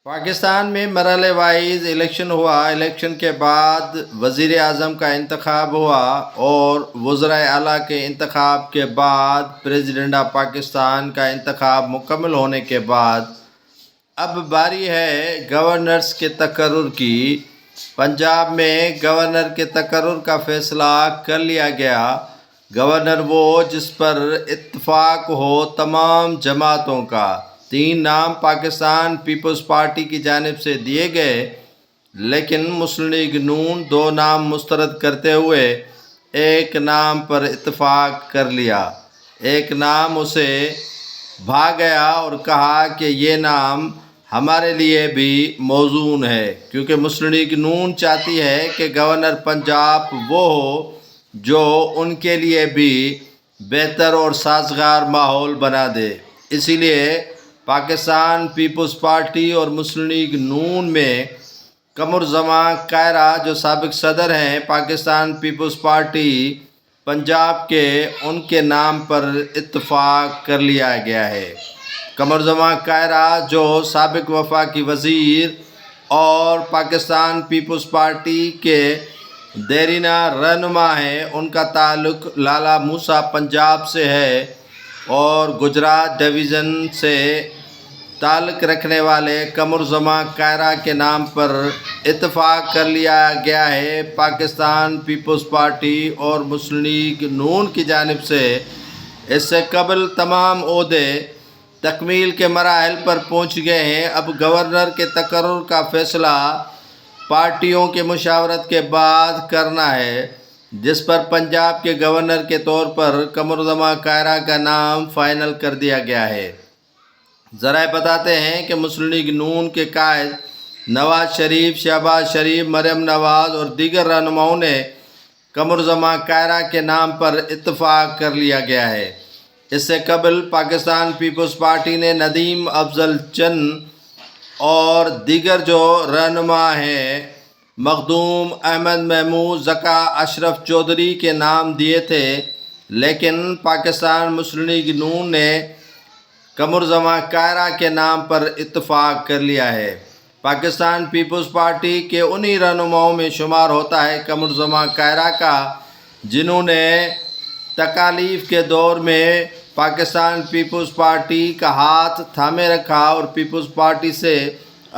پاکستان میں مرحلے wise election ہوا۔ الیکشن کے بعد وزیر اعظم کا انتخاب ہوا اور وزرائے اعلیٰ کے انتخاب کے بعد پریزیڈنٹ آف پاکستان کا انتخاب مکمل ہونے کے بعد اب باری ہے گورنرز کے تقرر کی۔ پنجاب میں گورنر کے تقرر کا فیصلہ کر لیا گیا۔ گورنر وہ جس پر اتفاق ہو تمام جماعتوں کا۔ 3 نام پاکستان پیپلز پارٹی کی جانب سے دیے گئے، لیکن مسلم لیگ نون 2 نام مسترد کرتے ہوئے ایک نام پر اتفاق کر لیا۔ ایک نام اسے بھا گیا اور کہا کہ یہ نام ہمارے لیے بھی موزوں ہے، کیونکہ مسلم لیگ نون چاہتی ہے کہ گورنر پنجاب وہ ہو جو ان کے لیے بھی بہتر اور سازگار ماحول بنا دے۔ اسی لیے پاکستان پیپلز پارٹی اور مسلم لیگ نون میں قمر زمان کائرہ جو سابق صدر ہیں پاکستان پیپلز پارٹی پنجاب کے، ان کے نام پر اتفاق کر لیا گیا ہے۔ قمر زمان کائرہ جو سابق وفاقی وزیر اور پاکستان پیپلز پارٹی کے دیرینہ رہنما ہیں، ان کا تعلق لالا موسیٰ پنجاب سے ہے اور گجرات ڈویژن سے تعلق رکھنے والے قمر زمان کائرہ کے نام پر اتفاق کر لیا گیا ہے۔ پاکستان پیپلز پارٹی اور مسلم لیگ نون کی جانب سے اس سے قبل تمام عہدے تکمیل کے مراحل پر پہنچ گئے ہیں۔ اب گورنر کے تقرر کا فیصلہ پارٹیوں کے مشاورت کے بعد کرنا ہے، جس پر پنجاب کے گورنر کے طور پر قمر زمان کائرہ کا نام فائنل کر دیا گیا ہے۔ ذرائع بتاتے ہیں کہ مسلم لیگ نون کے قائد نواز شریف، شہباز شریف، مریم نواز اور دیگر رہنماؤں نے قمر زمان کائرہ کے نام پر اتفاق کر لیا گیا ہے۔ اس سے قبل پاکستان پیپلز پارٹی نے ندیم افضل چند اور دیگر جو رہنما ہیں مخدوم احمد محمود ذکا اشرف چودھری کے نام دیے تھے، لیکن پاکستان مسلم لیگ نون نے قمر زمان کائرہ کے نام پر اتفاق کر لیا ہے۔ پاکستان پیپلز پارٹی کے انہی رہنماؤں میں شمار ہوتا ہے قمر زمان کائرہ کا، جنہوں نے تکالیف کے دور میں پاکستان پیپلز پارٹی کا ہاتھ تھامے رکھا اور پیپلز پارٹی سے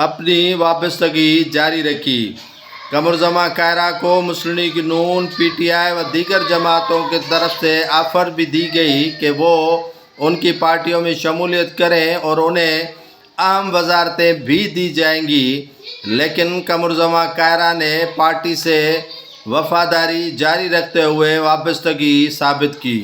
اپنی وابستگی جاری رکھی۔ قمر زمان کائرہ کو مسلم league known, P T I و دیگر جماعتوں کی طرف سے آفر بھی دی گئی کہ وہ ان کی پارٹیوں میں شمولیت کریں اور انہیں اہم وزارتیں بھی دی جائیں گی، لیکن قمر زمان کائرہ نے پارٹی سے وفاداری جاری رکھتے ہوئے وابستگی ثابت کی۔